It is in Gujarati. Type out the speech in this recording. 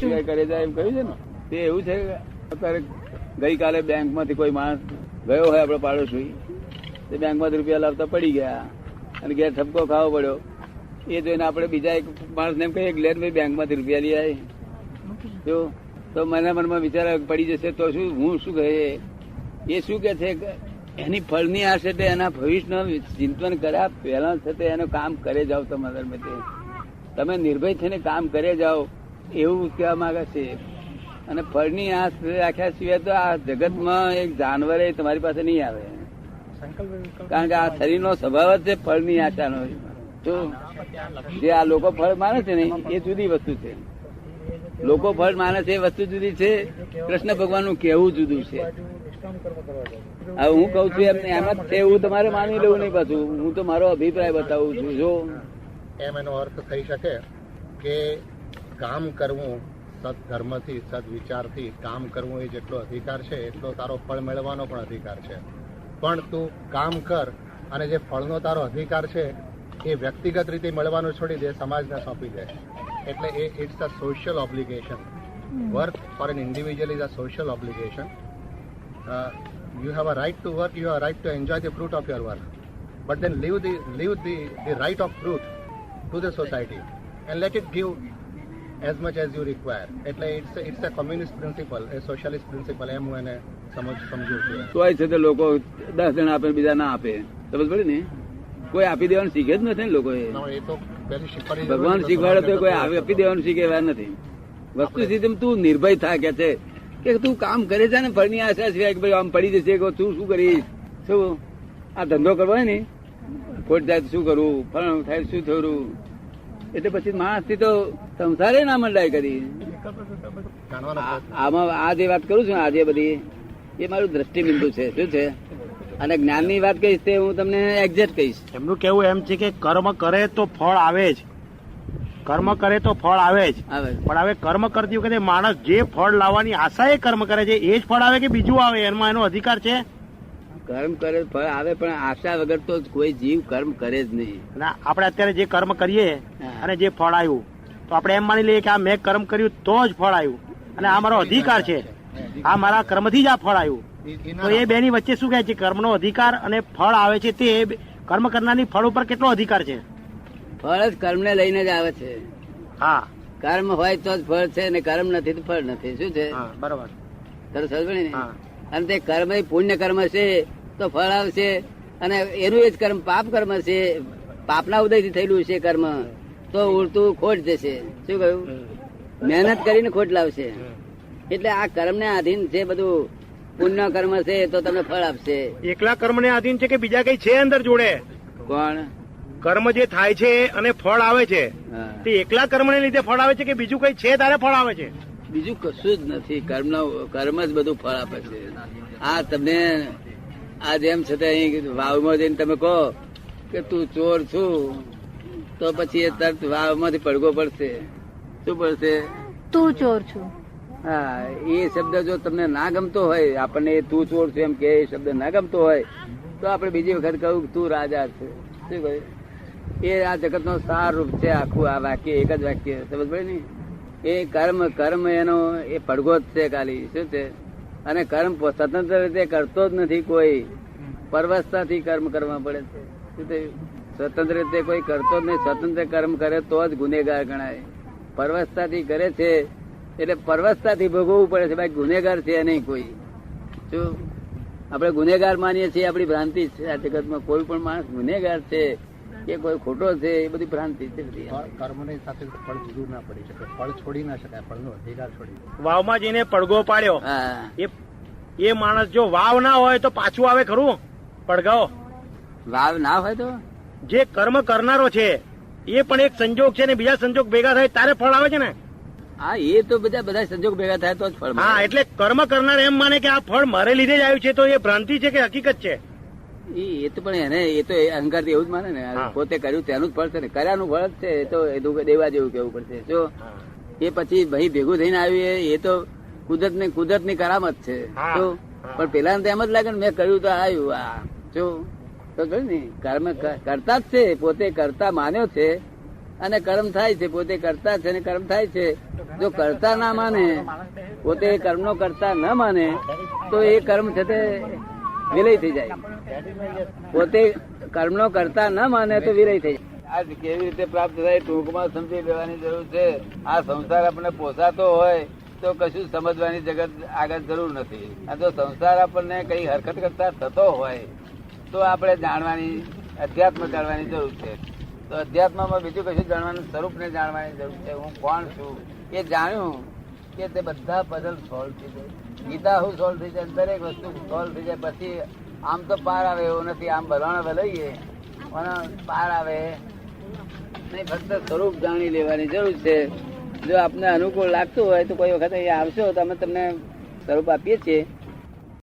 સિવાય કરે જાય એમ કહ્યું છે ને તે એવું છે. અત્યારે ગઈકાલે બેંક માંથી કોઈ માણસ ગયો હોય આપડે પાડોશી, તે બેંક માંથી રૂપિયા લાવતા પડી ગયા અને ઘેર ઠપકો ખાવો પડ્યો. એ જોઈને આપડે બીજા એક માણસ ને એમ કહીએ કે લે ભાઈ બેંક માંથી રૂપિયા લઈ આવી જો, તો મને મનમાં વિચાર પડી જશે તો શું હું શું કહે એ શું કે છે એની ફળની આશ એટલે એના ભવિષ્ય ચિંતન કર્યા પહેલા છે એનું કામ કરે જાઓ. તમારા તમે નિર્ભય થઈને કામ કરે જાઓ એવું કહેવા માંગે છે. અને ફળની આશ રાખ્યા સિવાય તો આ જગતમાં એક જાનવર તમારી પાસે નહીં આવે, કારણ કે આ શરીરનો સ્વભાવ જ છે ફળની આશાનો. જો જે આ લોકો ફળ માને છે ને એ જુદી વસ્તુ છે. લોકો ફળ માને છે એ વસ્તુ જુદી છે, કૃષ્ણ ભગવાન નું કહેવું જુદું છે. હવે હું કઉ છું એમ જ છે એવું તમારે માની લેવું નહીં. પાછું હું તો મારો અભિપ્રાય બતાવું છું. જો એમ એનો અર્થ થઈ શકે કે કામ કરવું સદધર્મથી સદવિચારથી કામ કરવું એ જેટલો અધિકાર છે એટલો તારો ફળ મેળવવાનો પણ અધિકાર છે. પણ તું કામ કર અને જે ફળનો તારો અધિકાર છે એ વ્યક્તિગત રીતે મળવાનું છોડી દે, સમાજને સોંપી દે. એટલે એ it's a social obligation. Work for an individual is a social obligation. You have a right to work, you have a right to enjoy the fruit of your work. But then leave the right of fruit to the society and let it give as much as you require. એટલે it's a communist principle, a socialist principle. એમ હું એને સમજુ છું. તોય છે તો લોકો 10 જણા આપે બીજા ના આપે, સમજ પડે ને. કોઈ આપી દેવાનું શીખે જ નથી ને લોકો. એ તો ભગવાન શીખવાડે તો કોઈ આપી દેવાનું શીખે એવા નથી. વસ્તુ સીધી તું નિર્ભય થા કે છે કે તું કામ કરે છે ને ફળની આશા સિવાય કે ભાઈ આમ પડી જશે કે તું શું કરીશ, શું આ ધંધો કરવો હોય ને ખોટ જાય શું કરવું, ફળ થાય શું થયું. એટલે પછી માણસ થી તો સંસારે ના મંડાય કરી. આમાં આ જે વાત કરું છું આજે બધી એ મારું દ્રષ્ટિબિંદુ છે. શું છે? અને જ્ઞાન ની વાત કહીશ તે હું તમને એક્ઝેક્ટ કહીશ. એમનું કેવું એમ છે કે કર્મ કરે તો ફળ આવે જ, કર્મ કરે તો ફળ આવે જ. પણ હવે કર્મ કરતી વખતે માણસ જે ફળ લાવવાની આશા એ કર્મ કરે છે એ જ ફળ આવે કે બીજું આવે, એમાં એનો અધિકાર છે. કર્મ કરે ફળ આવે પણ આશા વગર તો કોઈ જીવ કર્મ કરે જ નહીં. આપણે અત્યારે જે કર્મ કરીએ અને જે ફળ આવ્યું તો આપણે એમ માની લઈએ કે આ મેં કર્મ કર્યું તો જ ફળ આવ્યું અને આ મારો અધિકાર છે, આ મારા કર્મથી જ આ ફળ આવ્યું. તો એ બેની વચ્ચે શું કહે છે? કર્મનો અધિકાર અને ફળ આવે છે તે કર્મ કરનારની ફળ ઉપર કેટલો અધિકાર છે? ફળ જ કર્મ ને લઈને જ આવે છે. હા, કર્મ હોય તો જ ફળ છે, અને કર્મ નથી તો ફળ નથી. શું છે? બરોબર. તને સમજ ને. અને તે કર્મ પુણ્ય કર્મ છે તો ફળ આવશે, અને એનું એ જ કર્મ પાપ કર્મ છે, પાપના ઉદય થી થયેલું છે કર્મ, તો ઉડતું ખોટ જશે. શું કહ્યું? મહેનત કરીને ખોટ લાવશે. એટલે આ કર્મ ને આધીન છે બધું. પુણ્ય કર્મ છે તો તમને ફળ આપશે. એકલા કર્મ ને આધીન છે કે બીજા કઈ છે અંદર જોડે? કોણ? કર્મ જે થાય છે અને ફળ આવે છે તે એકલા કર્મ ને લીધે ફળ આવે છે કે બીજું કઈ છે તારે ફળ આવે છે? બીજું કશું જ નથી. કર્મ જ બધું ફળ આપે છે. આ તમને આ જેમ છતાં અહીં વાવમાં જઈને તમે કહો કે તું ચોર છું તો પછી એ તરત વાવમાંથી પડઘો પડશે. શું પડશે? તું ચોર છું. હા, એ શબ્દ જો તમને ના ગમતો હોય, આપણને તું ચોર છું એમ કે એ શબ્દ ના ગમતો હોય તો આપણે બીજી વખત કહું તું રાજા છે. શું કહ્યું? એ આ જગત નો સાર રૂપ છે આખું. આ વાક્ય એક જ વાક્ય સમજ પડે ને. એ કર્મ એનો એ પડઘો જ છે ખાલી. શું છે? અને કર્મ સ્વતંત્ર રીતે કરતો જ નથી કોઈ, પરવશતાથી કર્મ કરવા પડે છે. શું થયું? સ્વતંત્ર રીતે કોઈ કરતો જ નહીં. સ્વતંત્ર કર્મ કરે તો જ ગુનેગાર ગણાય. પરવશતાથી કરે છે એટલે પરવશતાથી ભોગવવું પડે છે. ભાઈ ગુનેગાર છે નહીં કોઈ. શું આપણે ગુનેગાર માનીએ છીએ આપણી ભ્રાંતિ છે. આ જગતમાં કોઈ પણ માણસ ગુનેગાર છે કે કોઈ ખોટો છે એ બધી ભ્રાંતિ છે. કર્મની સાથે ફળ જુદું ના પડી શકે, ફળ છોડી ના શકાય, ફળનો અધિકાર છોડી. વાવમાં જઈને પડઘો પાડ્યો, એ માણસ જો વાવ ના હોય તો પાછું આવે ખરું પડઘો? વાવ ના હોય તો જે કર્મ કરનારો છે એ પણ એક સંજોગ છે ને બીજા સંજોગ ભેગા થાય તારે ફળ આવે છે ને. હા, એ તો બધા સંજોગ ભેગા થાય તો જ ફળ. હા, એટલે કર્મ કરનાર એમ માને કે આ ફળ મારે લીધે જ આવ્યું છે તો એ ભ્રાંતિ છે કે હકીકત છે? એ તો પણ એને એ તો અહંકાર એવું જ માને ને. પોતે કર્યું તેનું જ ફળ છે ને, કર્યાનું ફળ જ છે. એ તો દેવા જેવું કેવું પડશે. જો એ પછી ભાઈ ભેગું થઈને આવ્યું એ તો કુદરત ની કરામત છે. તો પણ પેલા ને એમ જ લાગે ને મેં કર્યું તો આવ્યું. આ જો તો ને કર્મ કરતા જ છે, પોતે કરતા માન્યો છે અને કર્મ થાય છે, પોતે કરતા છે અને કર્મ થાય છે. જો કરતા ના માને, પોતે કર્મનો કરતા ન માને તો એ કર્મ છે તે વિલય થઈ જાય. પોતે કર્મનો કરતા ન માને તો વિલય થઈ જાય. આ કેવી રીતે પ્રાપ્ત થાય ટૂંકમાં સમજી લેવાની જરૂર છે. આ સંસાર આપણને પોસાતો હોય તો કશું સમજવાની જગત આગળ જરૂર નથી. આ જો સંસાર આપણને કઈ હરકત કરતા થતો હોય તો આપણે જાણવાની, અધ્યાત્મ જાણવાની જરૂર છે. તો અધ્યાત્મમાં બીજું કશું જાણવાનું, સ્વરૂપને જાણવાની જરૂર છે. હું કોણ છું એ જાણ્યું કે તે બધા પઝલ સોલ્વ થઈ જાય. ગીતા હું સોલ્વ થઈ જાય, દરેક વસ્તુ સોલ્વ થઈ જાય. પછી આમ તો પાર આવે એવું નથી. આમ ભરવાના ભલાઈએ અને પાર આવે નહીં. ફક્ત સ્વરૂપ જાણી લેવાની જરૂર છે. જો આપને અનુકૂળ લાગતું હોય તો કોઈ વખત અહીંયા આવશો તો અમે તમને સ્વરૂપ આપીએ છીએ.